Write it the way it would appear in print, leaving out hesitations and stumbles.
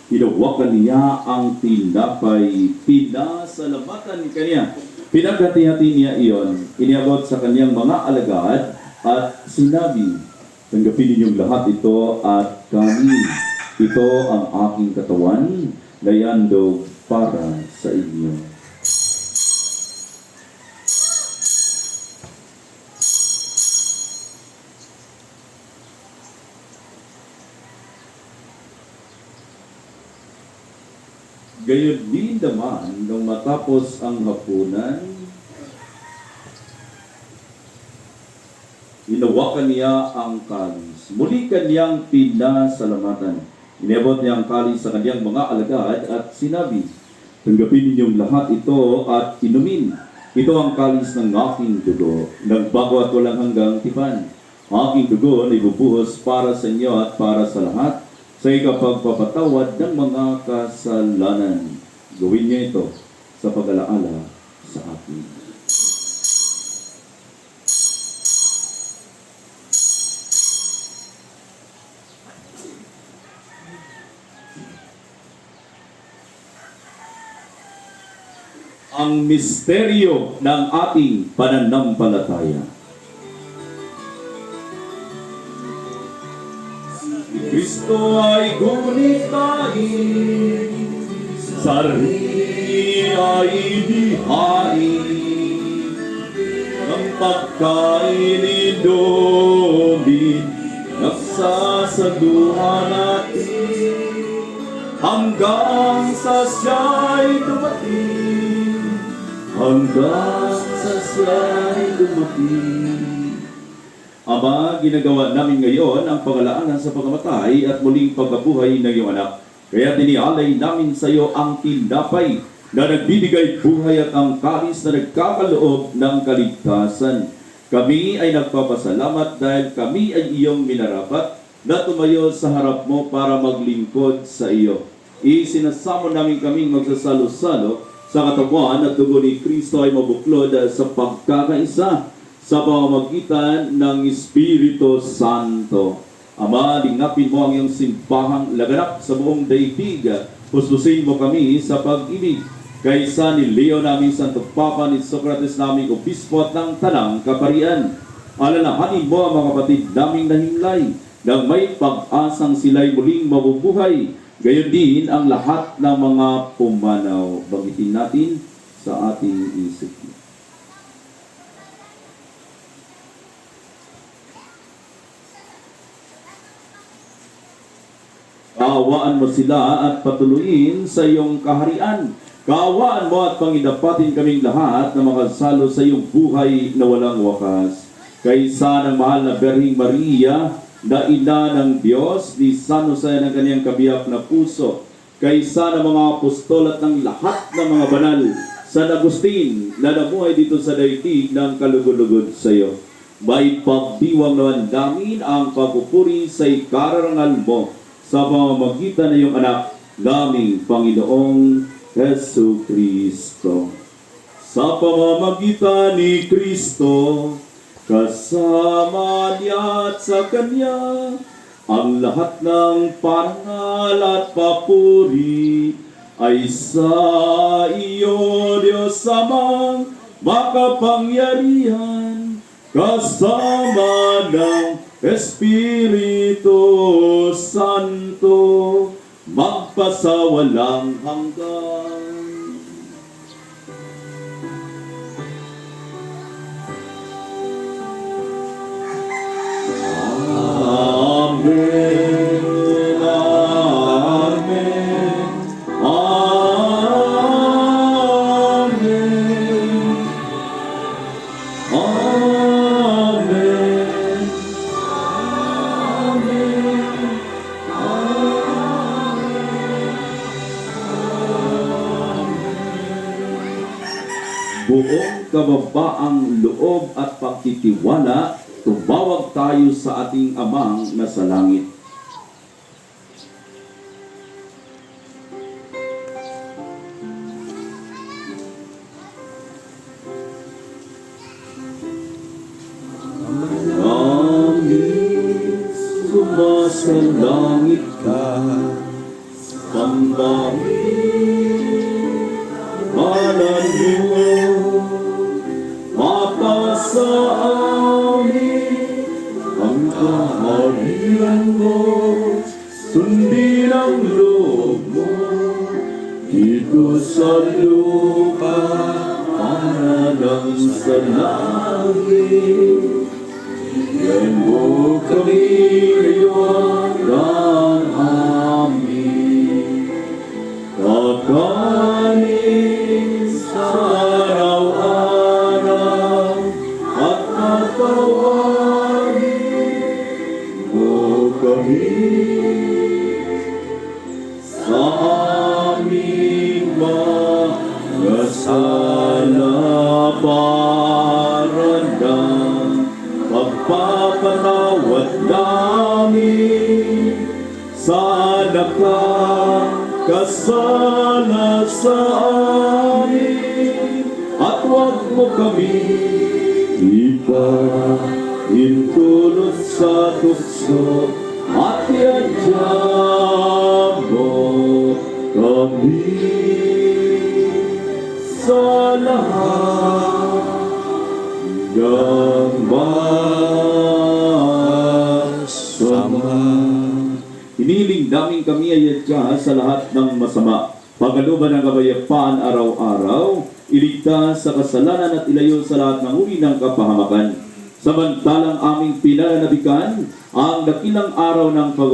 Hinawakan niya ang tinapay, pinasalamatan kaniya. Pinaghati-hati niya iyon, iniabot sa kanyang mga alagad at sinabi, tanggapin ninyong lahat ito at kanin. Ito ang aking katawan na ihandog para sa inyo. Gayon din naman, nung matapos ang hapunan, hinawakan niya ang kalis. Muli kanyang pinasalamatan. Inabot niya ang kalis sa kanyang mga alagad at sinabi, tanggapin ninyong lahat ito at inumin. Ito ang kalis ng aking dugo, nagbago at walang hanggang tipan. Aking dugo na ibubuhos para sa inyo at para sa lahat, sa ikapagpapatawad ng mga kasalanan. Gawin niyo ito sa pag-alaala sa akin. Ang misteryo ng ating pananampalataya. Kristo ay gunit kain, sarili ay inihain, ang pagkain inumin, nagsasaduhan natin, hanggang sa siya'y dumating, hanggang sa siya'y dumating. Ama, ginagawa namin ngayon ang pag-alaanan sa pagkamatay at muling pagkabuhay ng iyong anak. Kaya tinialay namin sa iyo ang tinapay na nagbibigay buhay at ang kalis na nagkakaloob ng kaligtasan. Kami ay nagpapasalamat dahil kami ay iyong minarapat na tumayo sa harap mo para maglingkod sa iyo. Isinasamo namin kaming magsasalo-salo sa katawan at dugo ni Kristo ay mabuklod sa pagkakaisa sa pamamagitan ng Espiritu Santo. Ama, lingapin mo ang iyong simbahang laganap sa buong daigdig. Puspusin mo kami sa pag-ibig. Kaysa ni Leo namin Santo Papa, ni Socrates namin Obispo at ng Tanang Kaparian. Alalahanin mo ang mga kapatid naming nahimlay nang may pag-asang sila'y muling mabubuhay. Gayon din ang lahat ng mga pumanaw. Banggitin natin sa ating isip. Kaawaan mo sila at patuloyin sa iyong kaharian. Kaawaan mo at pangidapatin kaming lahat na makasalo sa iyong buhay na walang wakas. Kaysa ng mahal na Berhing Maria, na ina ng Diyos, ni San Jose ng kanyang kabiyak na puso, kaysa ng mga apostol at ng lahat ng mga banal, San Agustin, na namuhay dito sa daigdig ng kalugod-lugod sa iyo. May pagdiwang naman namin ang pagpupuri sa ikararangal mo sa pamamagitan ng iyong anak, naming Panginoong Hesu Kristo. Sa pamamagitan ni Kristo, kasama niya at sa Kanya, ang lahat ng parangal at papuri ay sa iyo, Diyos Amang makapangyarihan, kasama ng Espiritu Santo, magpasawalang hanggan. Amen. Amen. Buong kababaang loob at pagtitiwala, tumawag tayo sa ating Amang nasa langit. Langit, sumasalangit ka, sambahin ngalan mo, mapasa amin ang kaharian mo, sundin ang loob mo, dito sa lupa, para lang sa langit. Bigyan mo kami ngayon ng amin kakanin sa araw-araw at patawarin mo kami sa aming mga sala para ng pagpapatawad namin sa nakakasala sa amin, at huwag mo kami ipahintulot sa tukso, at iadya mo kami sa lahat ng masama. Hiniling namin kami ay adya sa lahat ng masama, pagkaluban ng kabayapaan araw-araw, iligtas sa kasalanan at ilayo sa lahat ng uri ng kapahamakan. Samantalang aming pinananabikan ang dakilang araw ng pag